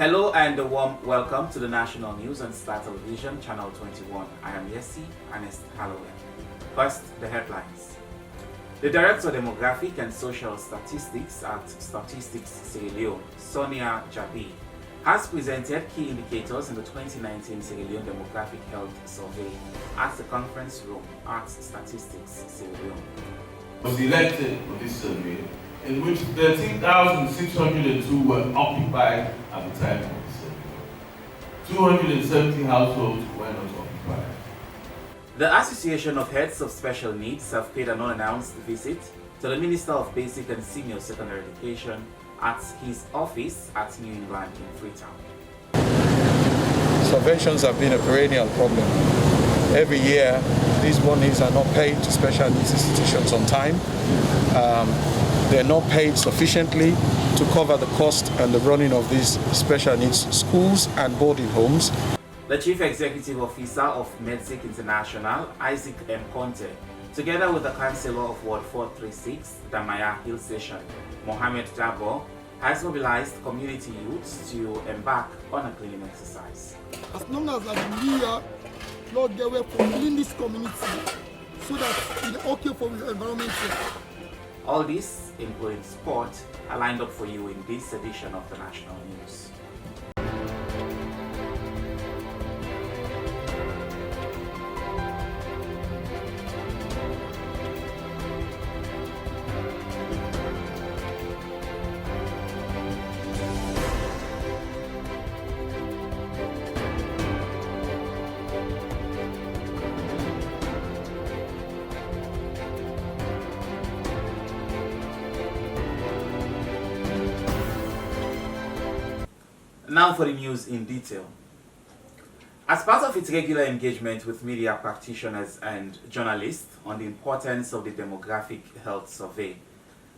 Hello and a warm welcome to the national news on Star Television, Channel 21. I am Yesi Ernest Hallowell. First, the headlines. The Director of Demographic and Social Statistics at Statistics Sierra Leone, Sonia Jabi, has presented key indicators in the 2019 Sierra Leone Demographic Health Survey at the conference room at Statistics Sierra Leone. Was elected for this survey, in which 13,602 were occupied at the time of the survey. 270 households were not occupied. The Association of Heads of Special Needs have paid an unannounced visit to the Minister of Basic and Senior Secondary Education at his office at New England in Freetown. Subventions have been a perennial problem. Every year, these monies are not paid to special needs institutions on time. They're not paid sufficiently to cover the cost and the running of these special needs schools and boarding homes. The Chief Executive Officer of Medsic International, Isaac M. Conte, together with the Councillor of Ward 436, Damaya Hill Station, Mohamed Dabo, has mobilized community youths to embark on a cleaning exercise. As long as I am here, Lord, get away from in this community so that it's okay for the environment. All this, including sport, are lined up for you in this edition of the National News. Now for the news in detail. As part of its regular engagement with media practitioners and journalists on the importance of the Demographic Health Survey,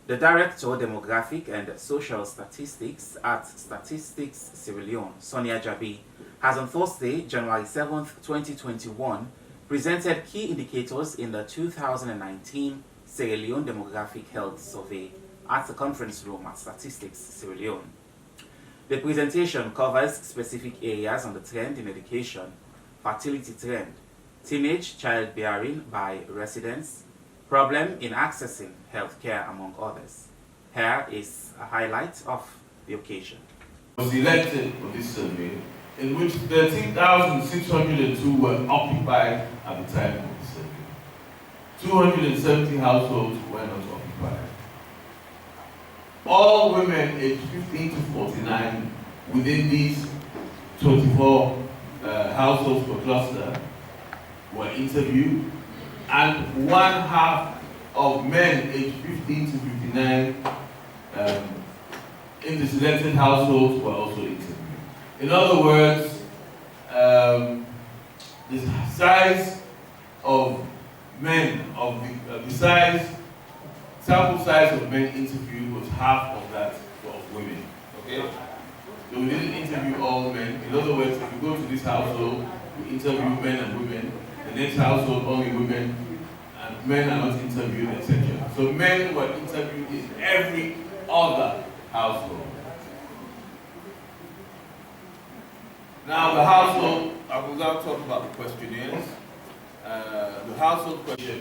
the Director of Demographic and Social Statistics at Statistics Sierra Leone, Sonia Jabi, has on Thursday, January 7, 2021, presented key indicators in the 2019 Sierra Leone Demographic Health Survey at the conference room at Statistics Sierra Leone. The presentation covers specific areas on the trend in education, fertility trend, teenage childbearing by residents, problem in accessing healthcare, among others. Here is a highlight of the occasion. Was elected for this survey, in which 13,602 were occupied at the time of the survey. 270 households were not occupied. All women aged 15 to 49 within these 24 households per cluster were interviewed, and one half of men aged 15 to 59 in the selected households were also interviewed. In other words, the size of men, sample size of men interviewed was half of that of women. Okay? So we didn't interview all men. In other words, if you go to this household, we interview men and women. The next household, only women, and men are not interviewed, etc. So men were interviewed in every other household. Now the household, I will now talk about the questionnaires. The household question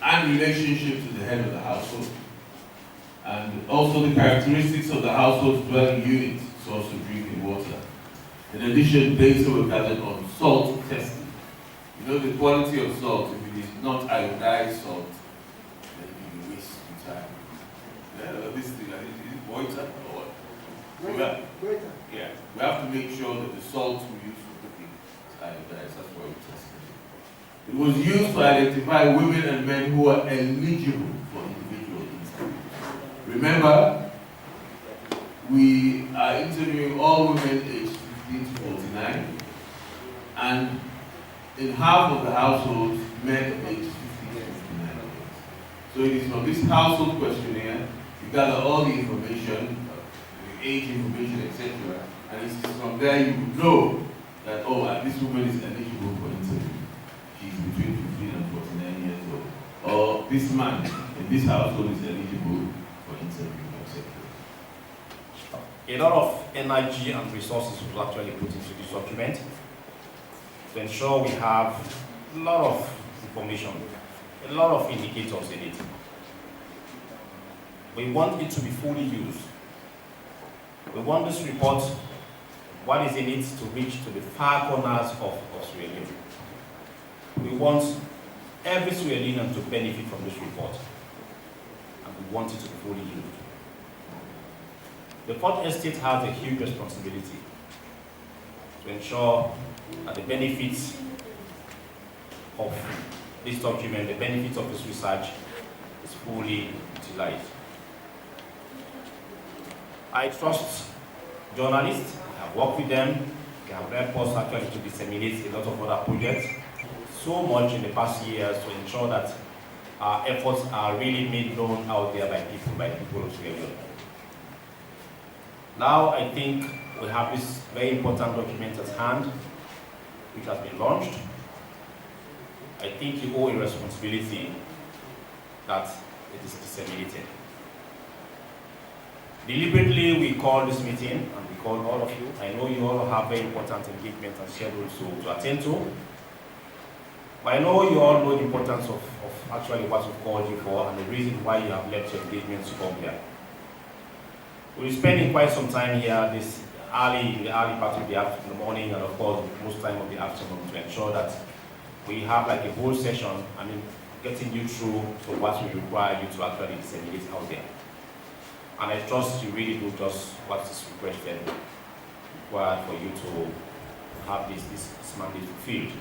and relationship to the head of the household, and also the characteristics of the household's dwelling unit, source of drinking water. In addition, data were gathered on salt testing. You know the quality of salt, if it is not iodized salt, then it will waste your time. This thing, is it Goiter or what? Goiter. Yeah, we have to make sure that the salt we use for cooking is iodized, that's why we test it. It was used to identify women and men who are eligible for individual interviews. Remember, we are interviewing all women aged 15 to 49, and in half of the households, men aged 15 to 59. So it is from this household questionnaire, you gather all the information, the age information, etc. And it is from there you know that, oh, this woman is eligible for interview. She's between 15 and 49 years old. Or this man in this household is eligible for interview, etc. A lot of energy and resources was actually put into this document to ensure we have a lot of information, a lot of indicators in it. We want it to be fully used. We want this report, what is in it, to reach to the far corners of Sierra Leone. We want every Sierra Leonean to benefit from this report, and we want it to be fully used. The Port Estate has a huge responsibility to ensure that the benefits of this document, the benefits of this research, is fully utilized. I trust journalists. I have worked with them. They have helped us actually to disseminate a lot of other projects. So much in the past years to ensure that our efforts are really made known out there by people of Sierra Leone. Now I think we have this very important document at hand, which has been launched. I think you owe a responsibility that it is disseminated. Deliberately, we called this meeting, and we called all of you. I know you all have very important engagement and schedules to attend to. But I know you all know the importance of actually what we've called you for and the reason why you have left your engagements to come here. We're spending quite some time here in the early part of the morning, and of course most time of the afternoon, to ensure that we have like a whole session, getting you through to what we require you to actually disseminate out there. And I trust you really do just what is requested, required for you to have this mandate fulfilled.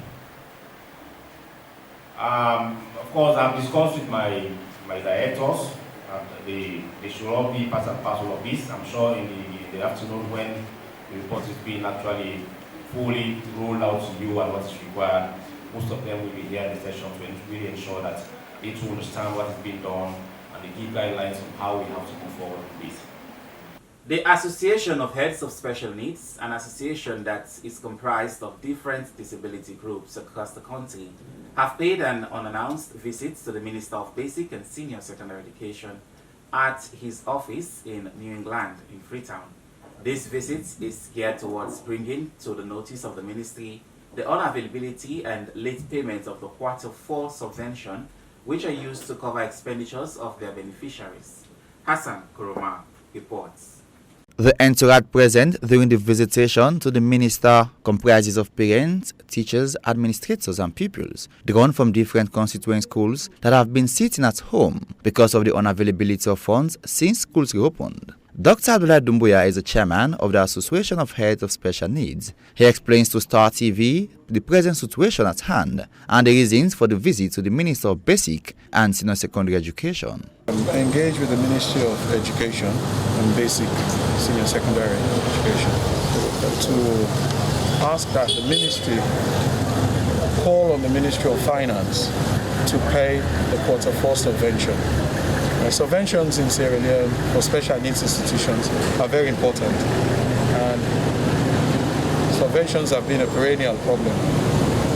Of course, I've discussed with my directors. They should all be part and parcel of this. I'm sure in the afternoon, when the report is being actually fully rolled out to you and what is required, most of them will be here in the session to really ensure that they too understand what is being done and they give guidelines on how we have to move forward with this. The Association of Heads of Special Needs, an association that is comprised of different disability groups across the country, have paid an unannounced visit to the Minister of Basic and Senior Secondary Education at his office in New England in Freetown. This visit is geared towards bringing to the notice of the ministry the unavailability and late payment of the Q4 subvention, which are used to cover expenditures of their beneficiaries. Hassan Kuroma reports. The entourage present during the visitation to the minister comprises of parents, teachers, administrators and pupils drawn from different constituent schools that have been sitting at home because of the unavailability of funds since schools reopened. Dr. Abdullah Dumbuya is the chairman of the Association of Heads of Special Needs. He explains to Star TV the present situation at hand and the reasons for the visit to the Minister of Basic and Senior Secondary Education. I engaged with the Ministry of Education and Basic Senior Secondary Education to ask that the ministry call on the Ministry of Finance to pay the Q4 subvention. Subventions in Sierra Leone for special needs institutions are very important, and subventions have been a perennial problem.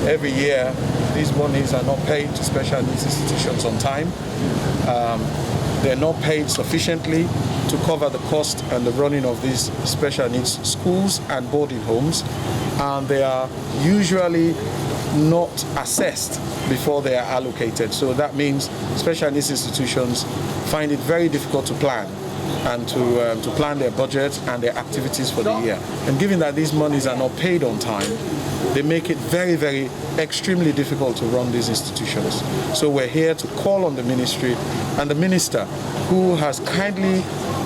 Every year, these monies are not paid to special needs institutions on time. They're not paid sufficiently to cover the cost and the running of these special needs schools and boarding homes, and they are usually not assessed before they are allocated. So that means special needs institutions find it very difficult to plan and to plan their budget and their activities for the year. And given that these monies are not paid on time, they make it very, very extremely difficult to run these institutions. So we're here to call on the ministry and the minister, who has kindly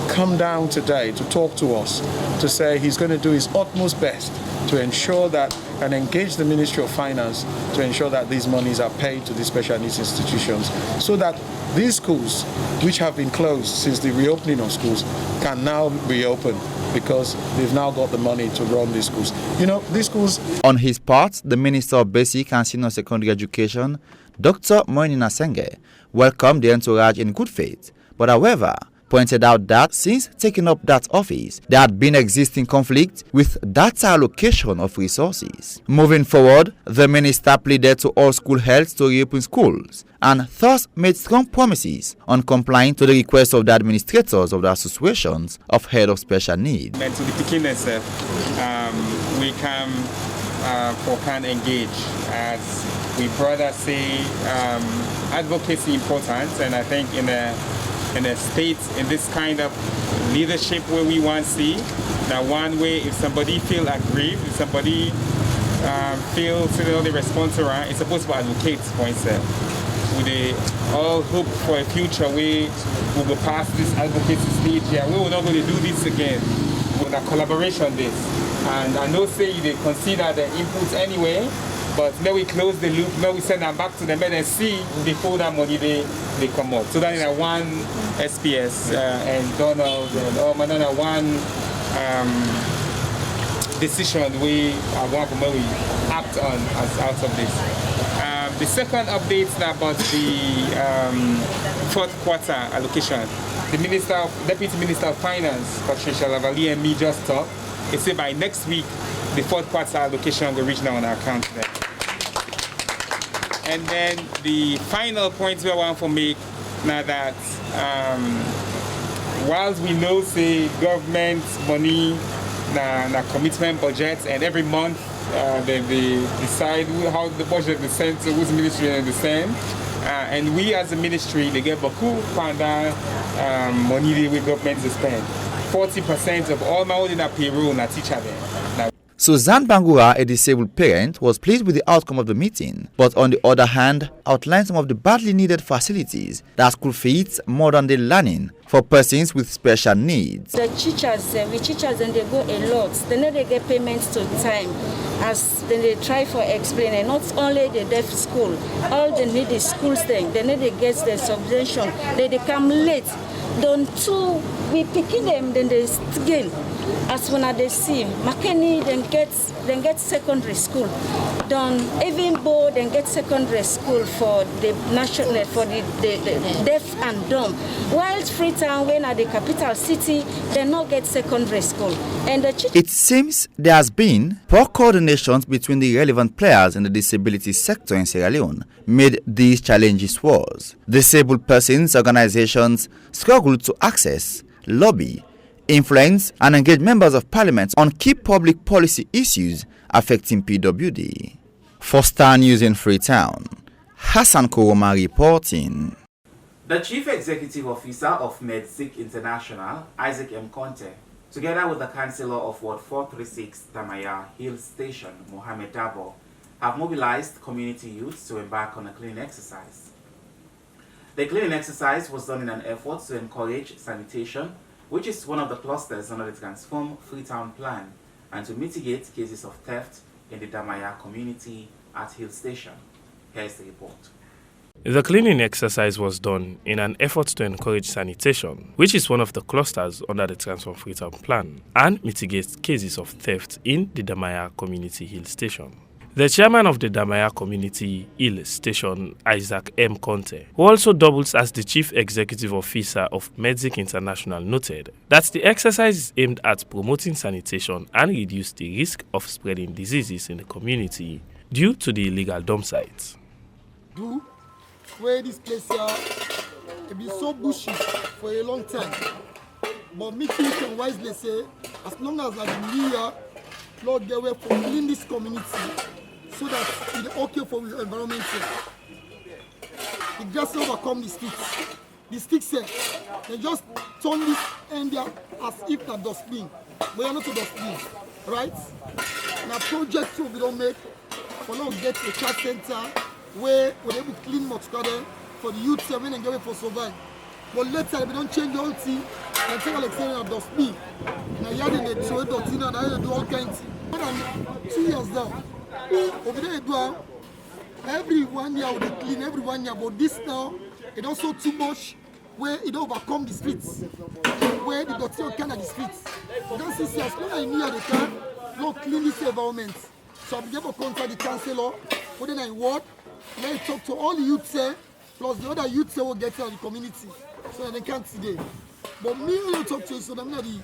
come down today to talk to us, to say he's going to do his utmost best to ensure that and engage the Ministry of Finance to ensure that these monies are paid to these special needs institutions, so that these schools, which have been closed since the reopening of schools, can now reopen because they've now got the money to run these schools. You know, these schools... On his part, the Minister of Basic and Senior Secondary Education, Dr. Moinina Senge, welcomed the entourage in good faith, but however, pointed out that since taking up that office, there had been existing conflict with data allocation of resources. Moving forward, the minister pleaded to all school heads to reopen schools and thus made strong promises on complying to the request of the administrators of the associations of head of special needs. And to the beginners, we can engage, as we brothers say, advocacy important, and I think in a state, in this kind of leadership where we want to see, that one way, if somebody feel aggrieved, if somebody feels the responsible, it's supposed to advocate for himself. We all hope for a future where we will pass this advocacy stage here. We will not going to do this again. With a collaboration this. And I know say they consider the inputs anyway, but now we close the loop, now we send them back to them and see before that money they come out. So that in a one SPS and Donald and Manana one decision we are going to act on as out of this. The second update is about the fourth quarter allocation. The Deputy Minister of Finance, Patricia Lavalier, and me just talked. He said by next week, the fourth quarter allocation will reach now on our account there. And then the final point we want to make now that whilst we know say government money na commitment budgets and every month they decide how the budget is sent to which ministry they send. And we as a ministry, they get beaucoup pendant money the government to spend. 40% of all my own in a payroll na teacher there. Suzanne Bangura, a disabled parent, was pleased with the outcome of the meeting, but on the other hand, outlined some of the badly needed facilities that could fit modern day learning for persons with special needs. The teachers, and they go a lot. They know they get payments to time, as then they try for explaining. Not only the deaf school, all they need is schools thing. They need to get the subvention. They come late. Don't two we picking them, then they gain. As when they see McKinney, then get secondary school. Then even Bo then get secondary school for the national for the deaf and dumb. While Freetown, when at the capital city, they not get secondary school. And it seems there has been poor coordination between the relevant players in the disability sector in Sierra Leone made these challenges worse. Disabled persons organizations struggle to access, lobby, influence and engage members of parliament on key public policy issues affecting PWD. For Star News in Freetown, Hassan Koroma reporting. The Chief Executive Officer of Medzik International, Isaac M. Conte, together with the Councillor of Ward 436 Damaya Hill Station, Mohamed Dabo, have mobilized community youths to embark on a cleaning exercise. The cleaning exercise was done in an effort to encourage sanitation, which is one of the clusters under the Transform Freetown plan, and to mitigate cases of theft in the Damaya community at Hill Station. Here's the report. The cleaning exercise was done in an effort to encourage sanitation, which is one of the clusters under the Transform Freetown plan, and mitigate cases of theft in the Damaya Community Hill Station. The chairman of the Damaya Community Hill Station, Isaac M. Conte, who also doubles as the Chief Executive Officer of Medzik International, noted that the exercise is aimed at promoting sanitation and reduce the risk of spreading diseases in the community due to the illegal dump sites. Where this place here, it been so bushy for a long time. But me can wisely say, as long as I am here, Lord, get away from clean this community so that it's okay for the environment here. It just overcome the sticks. The sticks here, they just turn this end there as if a dustbin. We are not a dustbin, right? Now project we don't make for now get a chat center where we're able to clean Motsukade for the youth here when they get away for survive. But later we don't change the whole thing and take like saying a dustbin. Now you have to throw it out and now do all kinds. More than 2 years now. Over there do every 1 year we clean every 1 year, but this now it also too much where it overcome the streets. Where the dirty can at the streets. You don't see as long as you near the can, not clean this environment. So I'll be able to contact the councillor, put it in ward, let me talk to all the youths here, plus the other youths here will get to the community. So they can't see them. But me and you talk to you, so I'm not the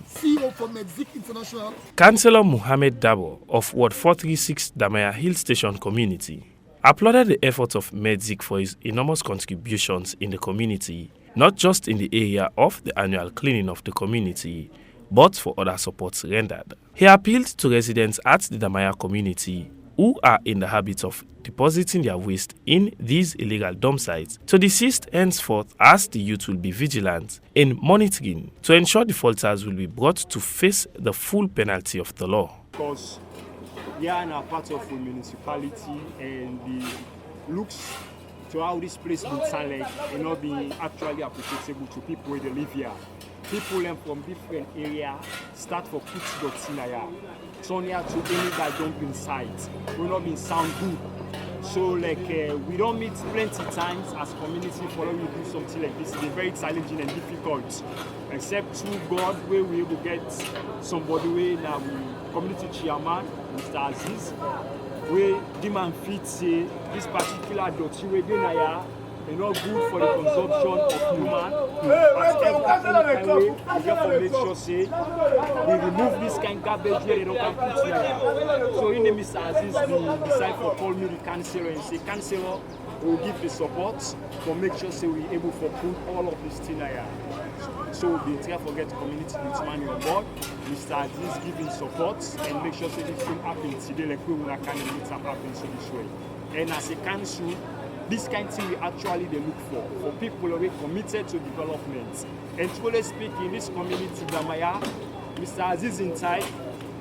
CEO for Medzik International. Councillor Mohammed Dabo of Ward 436 Damaya Hill Station community applauded the efforts of Medzik for his enormous contributions in the community, not just in the area of the annual cleaning of the community, but for other supports rendered. He appealed to residents at the Damaya community who are in the habit of depositing their waste in these illegal dump sites to desist henceforth, as the youth will be vigilant in monitoring to ensure defaulters will be brought to face the full penalty of the law. Because we are now part of a municipality, and the looks to how this place would sound like will not be actually applicable to people where they live here. People from different areas start for Kuts.Sinaya. So near to any that dumping site will not be sound good. So we don't meet plenty times as community following do something like this. It's very challenging and difficult. Except through God, where we will get somebody where now community chairman, Mr. Aziz, where the man fit say this particular dot where they are not good for the consumption of human. As every way, we therefore make sure say we remove this kind of garbage here, they don't come put here. So in the Mr. Aziz, we decide to call me the councillor and say, councillor, we will give the support to make sure say we're able to put all of this thing here. So we try to get community with money on board. Mr. Aziz giving support and make sure say this thing happens today like we will not can make it happen so this way. And as a council, this kind of thing we actually they look for people who are committed to development. And truly speaking, this community, Damaya, Mr. Aziz inside,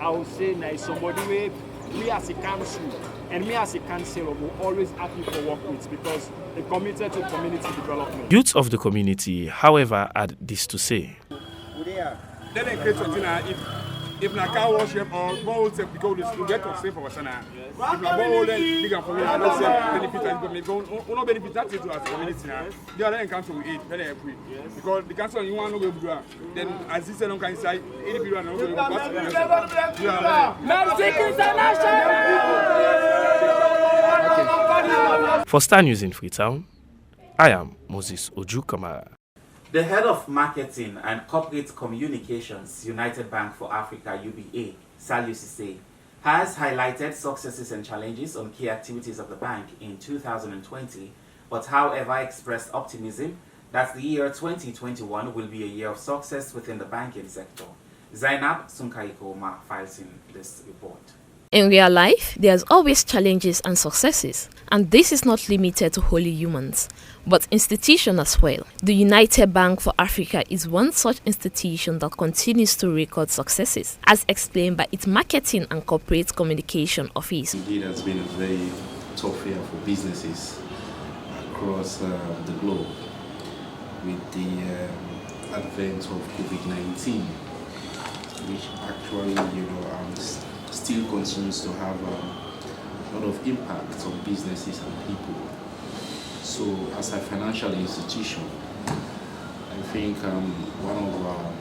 I would say now is somebody where we as a council and me as a councillor will always happy to work with, because they're committed to community development. Youths of the community, however, had this to say. If na car wash or bowl take because we get to save for sana. If na bowl then big and for we not say benefit and government go no benefit that to as community now. They are in council with 8 very free. Because the council you want no go do then as this don't can inside any people no go pass. For Star News in Freetown, I am Moses Oju Kamara. The head of marketing and corporate communications, United Bank for Africa, UBA, Saliu Cisse, has highlighted successes and challenges on key activities of the bank in 2020, but however expressed optimism that the year 2021 will be a year of success within the banking sector. Zainab Sunkaikoma files in this report. In real life, there's always challenges and successes, and this is not limited to wholly humans, but institutions as well. The United Bank for Africa is one such institution that continues to record successes, as explained by its Marketing and Corporate Communication Office. Indeed, it has been a very tough year for businesses across the globe with the advent of COVID-19, which actually, still continues to have a lot of impact on businesses and people. So as a financial institution, I think one of our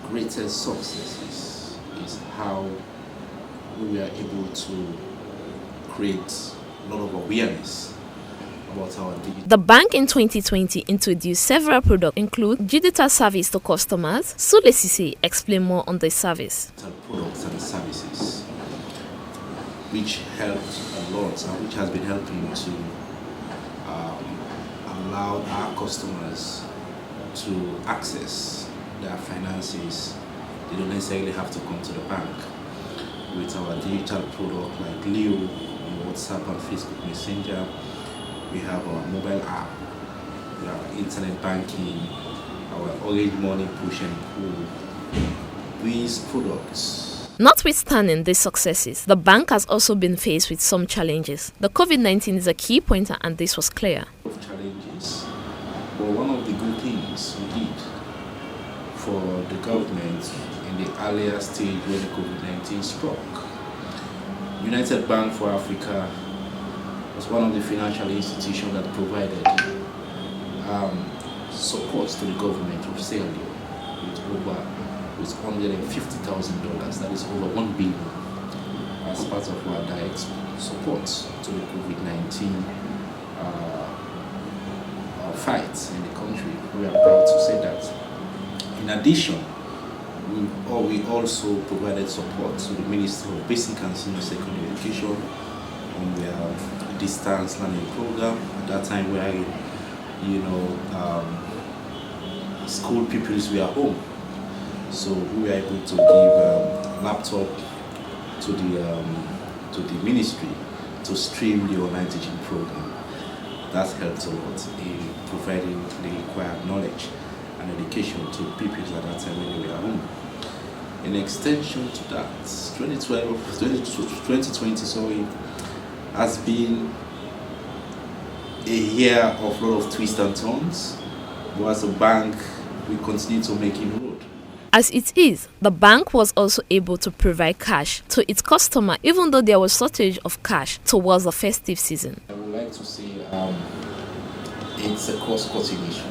greatest successes is how we are able to create a lot of awareness about our digital. The bank in 2020 introduced several products, including digital service to customers. Saliu Cisse explained more on this service. Products and services, which helped a lot and which has been helping to allow our customers to access their finances. They don't necessarily have to come to the bank. With our digital product like Leo, WhatsApp and Facebook Messenger, we have our mobile app, we have internet banking, our Orange Money push and pull. These products. Notwithstanding these successes, the bank has also been faced with some challenges. The COVID-19 is a key pointer, and this was clear. Challenges, but one of the good things we did for the government in the earlier stage when the COVID-19 struck, United Bank for Africa was one of the financial institutions that provided support to the government of Sierra Leone with $150,000, that is over $1 billion, as part of our direct support to the COVID-19 fight in the country. We are proud to say that. In addition, we also provided support to the Ministry of Basic and Senior Secondary Education on their distance learning program. At that time, where school pupils were home, so we were able to give laptop to the ministry to stream the online teaching program. That helped a lot in providing the required knowledge and education to pupils at that time when they were home. In extension to that, 2020 has been a year of a lot of twists and turns, but as a bank, we continue to make inroad. As it is, the bank was also able to provide cash to its customer even though there was shortage of cash towards the festive season. I would like to say it's a cost-cutting issue,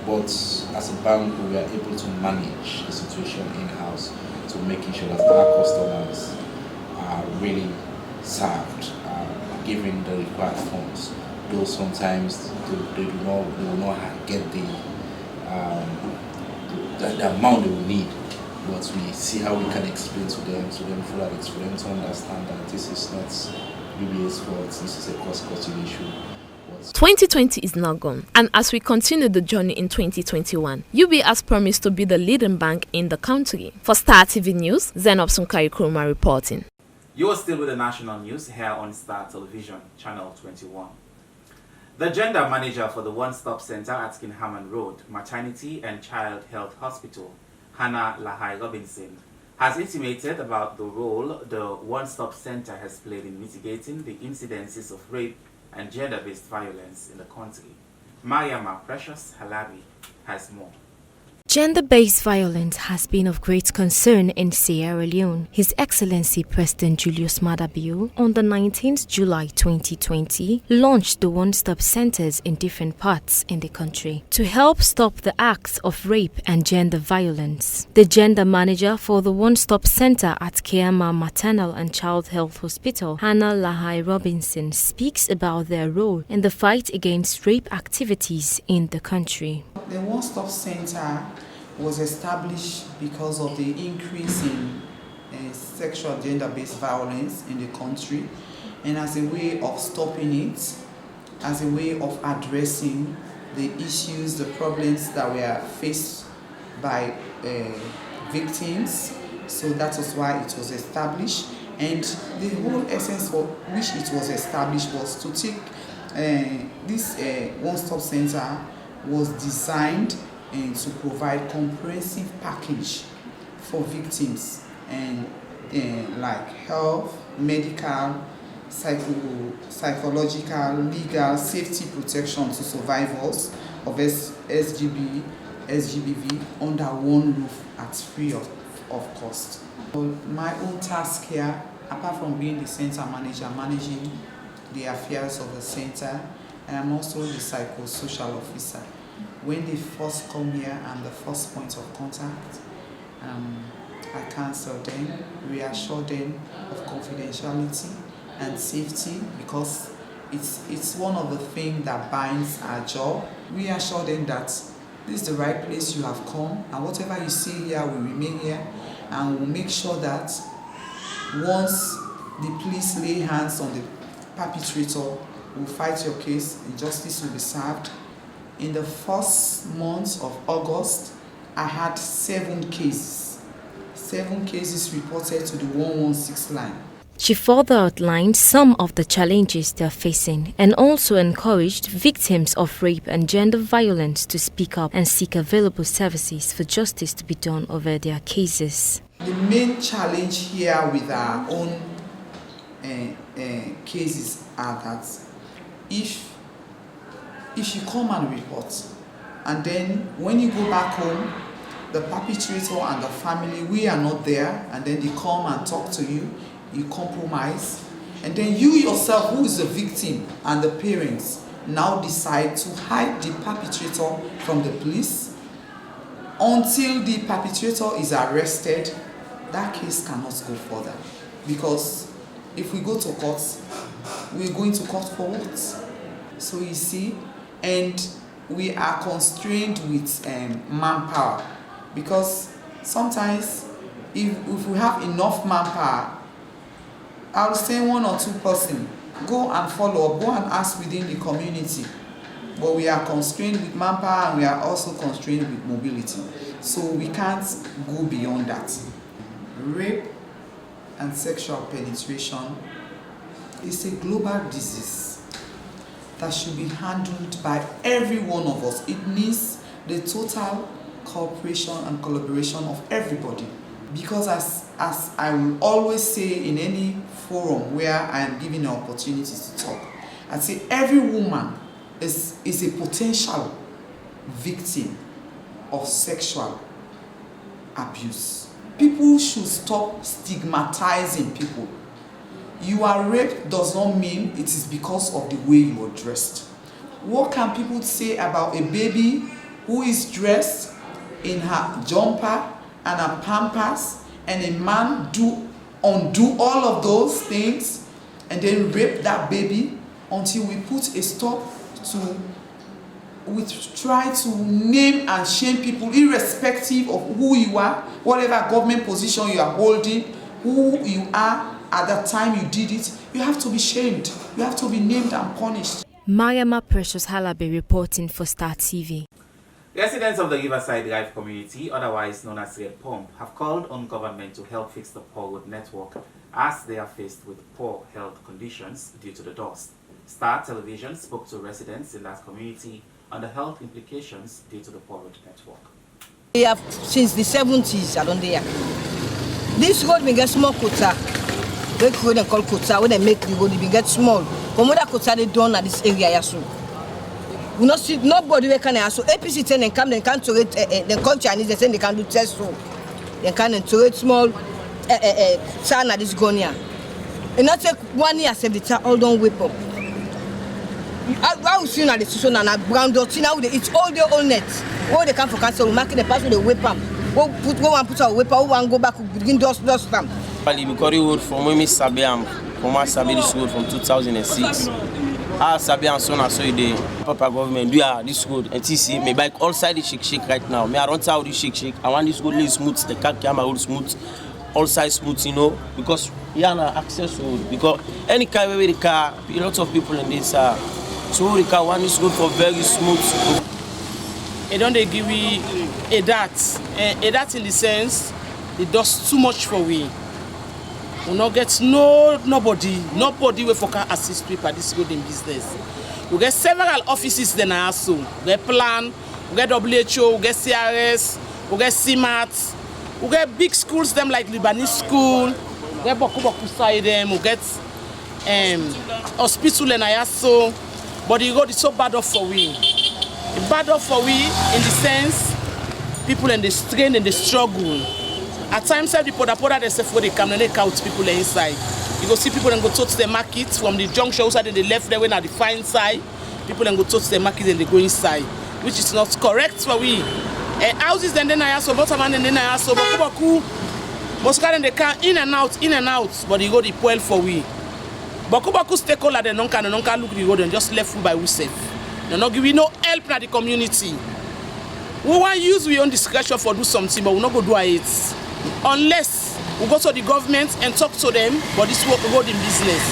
but as a bank we are able to manage the situation in-house to making sure that our customers are really served, given the required funds. Though sometimes they will not get the amount they will need, but we see how we can explain to them so that it's for them to understand that this is not UBA's fault, this is a cost-cutting issue. 2020 is now gone, and as we continue the journey in 2021, UBA has promised to be the leading bank in the country. For Star TV News, Zainab Sunkari Kroma reporting. You are still with the national news here on Star Television, Channel 21. The gender manager for the One Stop Center at Kinhaman Road Maternity and Child Health Hospital, Hannah Lahai Robinson, has intimated about the role the One Stop Center has played in mitigating the incidences of rape and gender-based violence in the country. Mariama Precious Halabi has more. Gender-based violence has been of great concern in Sierra Leone. His Excellency President Julius Maada Bio, on the 19th July 2020, launched the one-stop centers in different parts in the country to help stop the acts of rape and gender violence. The gender manager for the one-stop center at Kiama Maternal and Child Health Hospital, Hannah Lahai Robinson, speaks about their role in the fight against rape activities in the country. The one-stop center was established because of the increase in sexual gender-based violence in the country, and as a way of stopping it, as a way of addressing the issues, the problems that were faced by victims. So that was why it was established, and the whole essence for which it was established was to take this one-stop center was designed to provide comprehensive package for victims and like health, medical, psychological, legal, safety protection to survivors of SGBV under one roof at free of cost. My own task here, apart from being the center manager, managing the affairs of the center, and I'm also the psychosocial officer. When they first come here, I'm the first point of contact. I counsel them, reassure them of confidentiality and safety, because it's one of the things that binds our job. Reassure them that this is the right place you have come, and whatever you see here will remain here, and we'll make sure that once the police lay hands on the perpetrator, we'll fight your case and justice will be served. In the first month of August, I had 7 cases. 7 cases reported to the 116 line. She further outlined some of the challenges they are facing and also encouraged victims of rape and gender violence to speak up and seek available services for justice to be done over their cases. The main challenge here with our own cases are that if you come and report, and then when you go back home, the perpetrator and the family, we are not there, and then they come and talk to you, you compromise, and then you yourself, who is the victim, and the parents now decide to hide the perpetrator from the police until the perpetrator is arrested. That case cannot go further, because if we go to court, we're going to court for what? So you see, and we are constrained with manpower, because sometimes if we have enough manpower, I would say 1 or 2 person go and follow up, go and ask within the community. But we are constrained with manpower and we are also constrained with mobility. So we can't go beyond that. Rape and sexual penetration is a global disease that should be handled by every one of us. It needs the total cooperation and collaboration of everybody. Because as I will always say in any forum where I am given an opportunity to talk, I say every woman is a potential victim of sexual abuse. People should stop stigmatizing people. You are raped does not mean it is because of the way you are dressed. What can people say about a baby who is dressed in her jumper and her pampers, and a man undo all of those things and then rape that baby until we put a stop to, we try to name and shame people irrespective of who you are, whatever government position you are holding, who you are at the time you did it. You have to be shamed. You have to be named and punished. Mariama Precious Halabi reporting for Star TV. Residents of the Riverside Drive community, otherwise known as Red Pump, have called on government to help fix the poor road network as they are faced with poor health conditions due to the dust. Star Television spoke to residents in that community on the health implications due to the poor road network. We have since the 70s around there. This road will get small quota. Make road and call quota when they make the road, it will get small. From what quota they done at this area, so we not see nobody we can ask. So APC ten and come, they can't to it. They call Chinese, they say they can do test so. They can to it small. Sana this gonia. And not take 1 year save the child all don't whip up. How soon are the situation and a brown dot now it's all the old net. All they come for cancer, we mark the pass with the whip up. Go and put our whip out and go back to begin dust them. Mikori Road from Mimi Sabiam, from my Sabis Road from 2006. Sabiam son so the Papa government do this road and TC me bike all side the shake right now. Me I don't how the shake. I want this road really smooth, the car camera road smooth, all side smooth, you know, because you have access road. Because any car where the car, a lot of people in this so the car want this road for very smooth. They don't they give we a that in the sense it does too much for we. We not get nobody will for can assist people this good in business. We get several offices then also. We get plan, we get WHO, we get CRS, we get CMAT, we get big schools them like Lebanese school, we get Boku side them, we get hospital and also, but the road is so bad off for we. It's bad off for we in the sense people in the strain and the struggle. At times, the poda they say for the camera, they count people inside. You go see people and go to the market from the junction outside and they left there when at the fine side. People and go to the market and they go inside, which is not correct for we. Houses then I ask about man and then I ask about Kubaku. Most and they can in and out, but you go the poil for we. But Kubaku stakeholder they don't can look the road and just left food by we safe. They not give no help in the community. We want to use our own discretion for do something, but we not go do it. Unless we go to the government and talk to them, but this work we go in business.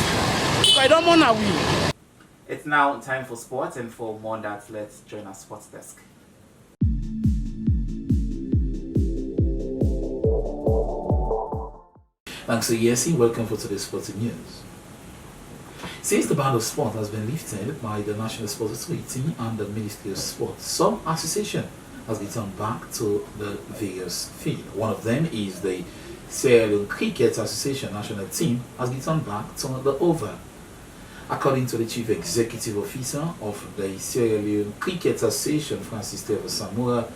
Because I don't want to win. It's now time for sports, and for more on that, let's join our sports desk. Thanks to Yesi, welcome for today's sporting news. Since the ban of sport has been lifted by the National Sports Authority and the Ministry of Sport, some association has returned back to the various field. One of them is the Sierra Leone Cricket Association national team has returned back to the Oval. According to the Chief Executive Officer of the Sierra Leone Cricket Association, Francis Trevor Samura,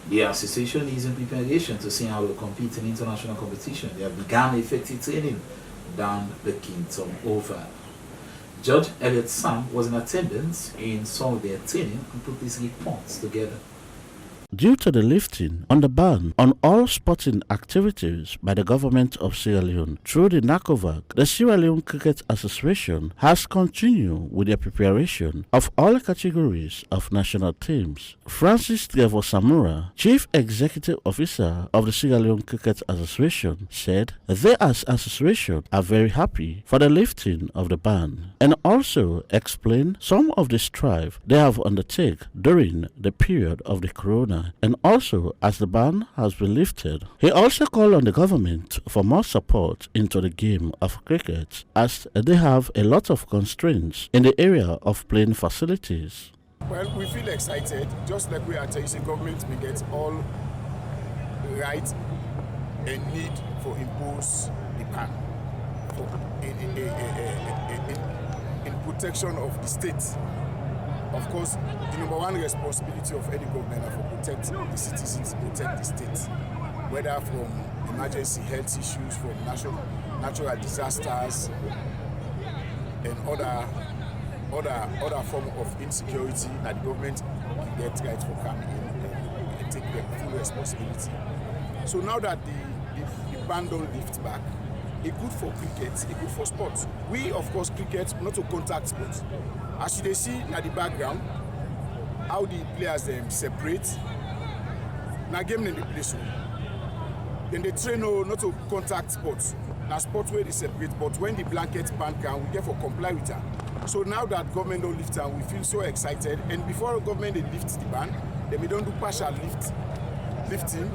the association is in preparation to see how they compete in international competition. They have begun effective training down the Kingdom Oval. Judge Elliot Sam was in attendance in some of their training and put these reports together. due to the lifting on the ban on all sporting activities by the government of Sierra Leone through the NACOVAC. The Sierra Leone Cricket Association has continued with the preparation of all categories of national teams. Francis Trevor Samura, Chief Executive Officer of the Sierra Leone Cricket Association, said they as association are very happy for the lifting of the ban, and also explained some of the strife they have undertaken during the period of the corona, and also as the ban has been lifted. He also called on the government for more support into the game of cricket, as they have a lot of constraints in the area of playing facilities. Well, we feel excited, just like we are telling government we get all right and need for impose the ban in protection of the state. Of course, the number one responsibility of any government is to protect the citizens, protect the state, whether from emergency health issues, from natural disasters, and other form of insecurity that the government can get right for coming in and take the full responsibility. So now that the ban don't lift back, it's good for cricket, it's good for sports. We, of course, cricket, not to contact sports. As you see in the background, how the players them separate. Now game in the place. Then they train not to contact sports. Now sports where they separate, but when the blanket ban can, we therefore comply with that. So now that government don't lift and we feel so excited. And before government they lift the ban, then we don't do partial lifting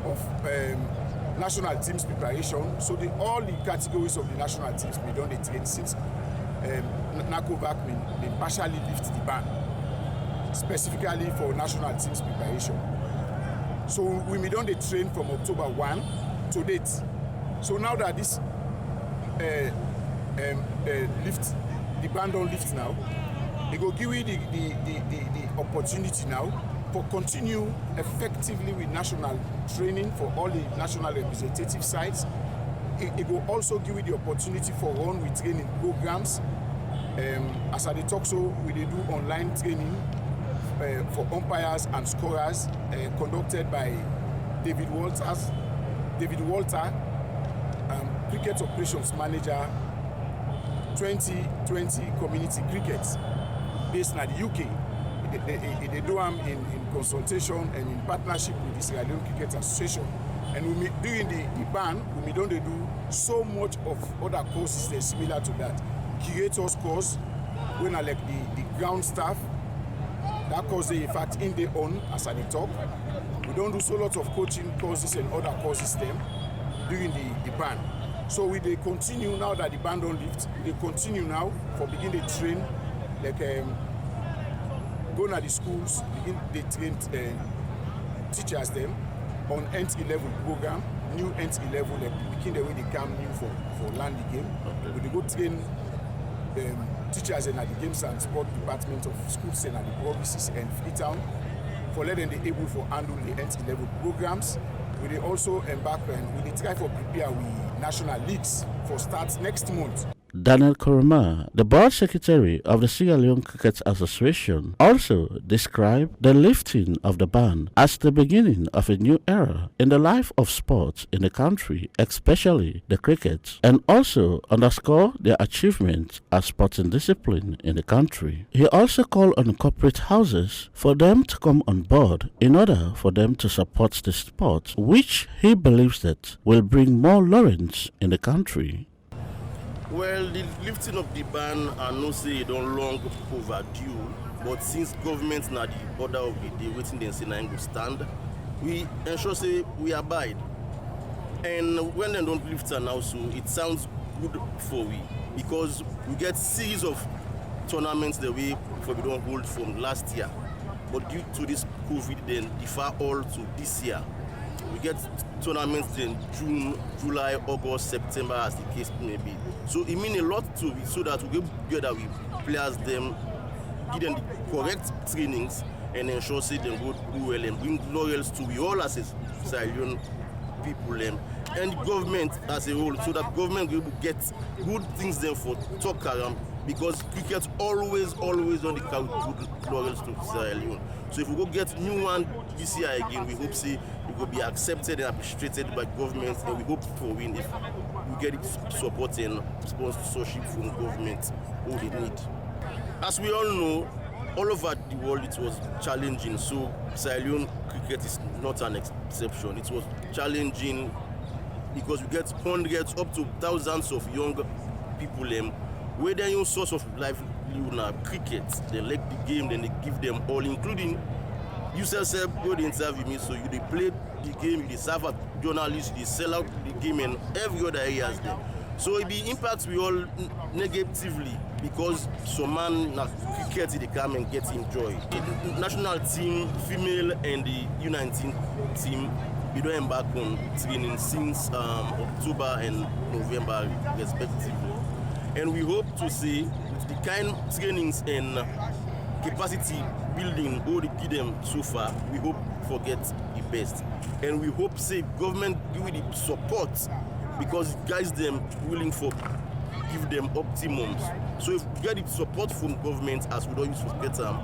of national teams preparation. So all the categories of the national teams we don't train since NACOVAC they partially lift the ban, specifically for national teams preparation. So we don't train from October 1 to date. So now that this the ban don't lift now, it will give you the opportunity now for continue effectively with national training for all the national representative sites. It will also give you the opportunity for run with training programs. As I talk, so we do online training for umpires and scorers conducted by David Walter, Cricket Operations Manager, 2020 Community Cricket, based in the UK. They do them in consultation and in partnership with the Sierra Leone Cricket Association. And during the ban, we don't do so much of other courses similar to that. Curators course, when I like the ground staff, that course they in fact in their own as I talk. We don't do so lots of coaching courses and other courses during the ban. So they continue now that the ban don't lift. They continue now for begin to train, like go to the schools, begin they train teachers them on entry level program, new entry level, like begin the way they come new for land the game. Okay. They go train teachers in the games and sport department of schools and the provinces and Freetown for letting them able for handle the entry level programs. We also embark and we try for prepare with national leagues for start next month. Daniel Koroma, the board secretary of the Sierra Leone Cricket Association, also described the lifting of the ban as the beginning of a new era in the life of sports in the country, especially the cricket, and also underscored their achievements as sporting discipline in the country. He also called on corporate houses for them to come on board in order for them to support the sport, which he believes that will bring more laurels in the country. Well, the lifting of the ban, I know say it don't long overdue, but since government now the order of the day waiting then say now go stand, we ensure say we abide. And when they don't lift it now, so it sounds good for we, because we get series of tournaments that we don't hold from last year, but due to this COVID then defer all to this year. We get tournaments in June, July, August, September, as the case may be. So it means a lot to it, so that we get together with players, them, give them the correct trainings, and ensure say them go do well and bring laurels to we all as a Sierra Leone people and government as a whole, so that government will get good things then for talk around, because cricket always on the carry good laurels to Sierra Leone. So if we go get new one this year again, we hope say it will be accepted and appreciated by government, and we hope for win if we get it support and sponsorship from government what they need. As we all know, all over the world it was challenging, so Sierra Leone cricket is not an exception. It was challenging because we get hundreds up to thousands of young people where their own source of livelihood now cricket. They like the game, then they give them all, including you yourself go to interview me, so they play the game, they serve as journalists, they sell out the game and every other areas there. So it be impacts we all negatively because some man na cricket they come and get enjoy. The national team, female and the U19 team, we don't embark on training since October and November respectively. And we hope to see with the kind of trainings and capacity building all the give them so far, we hope for get the best. And we hope say government give the support, because it guides them willing for give them optimums. So if we get the support from government as we don't use for better,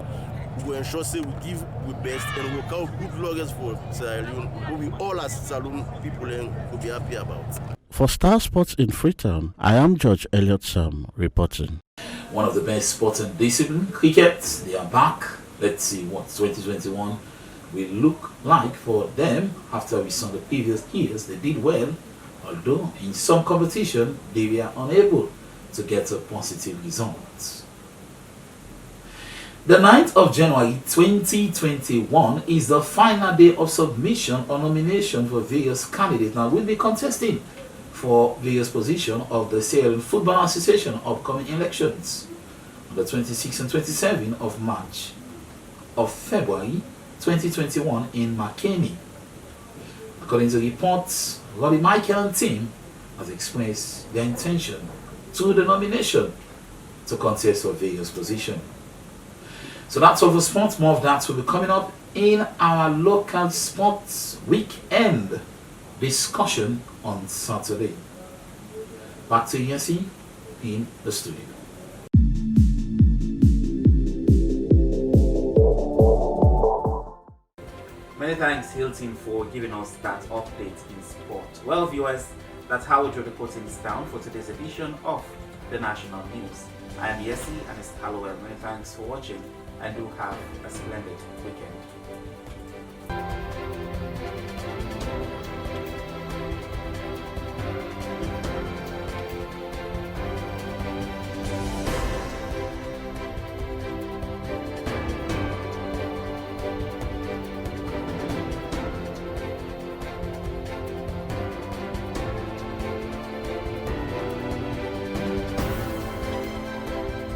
we will ensure say we give the best and we will count good lawyers for Sierra Leone, who we all as Saloon people will be happy about. For Star Sports in Freetown, I am George Elliott Sam reporting. One of the best sporting discipline, cricket, they are back. Let's see what 2021 will look like for them after we saw the previous years. They did well, although in some competition they were unable to get a positive result. The 9th of January 2021 is the final day of submission or nomination for various candidates. Now we'll be contesting for various positions of the Sierra Leone Football Association upcoming elections on the 26th and 27th of March of February 2021 in Makeni. According to reports, Robbie Michael and team has expressed their intention to the nomination to contest for various positions. So that's all for sports. More of that will be coming up in our local sports weekend discussion on Saturday. Back to Yesi in the studio. Many thanks, Hilton, for giving us that update in sport. Well, viewers, that's how we draw the curtains down for today's edition of the National News. I am Yesi and it's Hallowell. Many thanks for watching and do have a splendid weekend.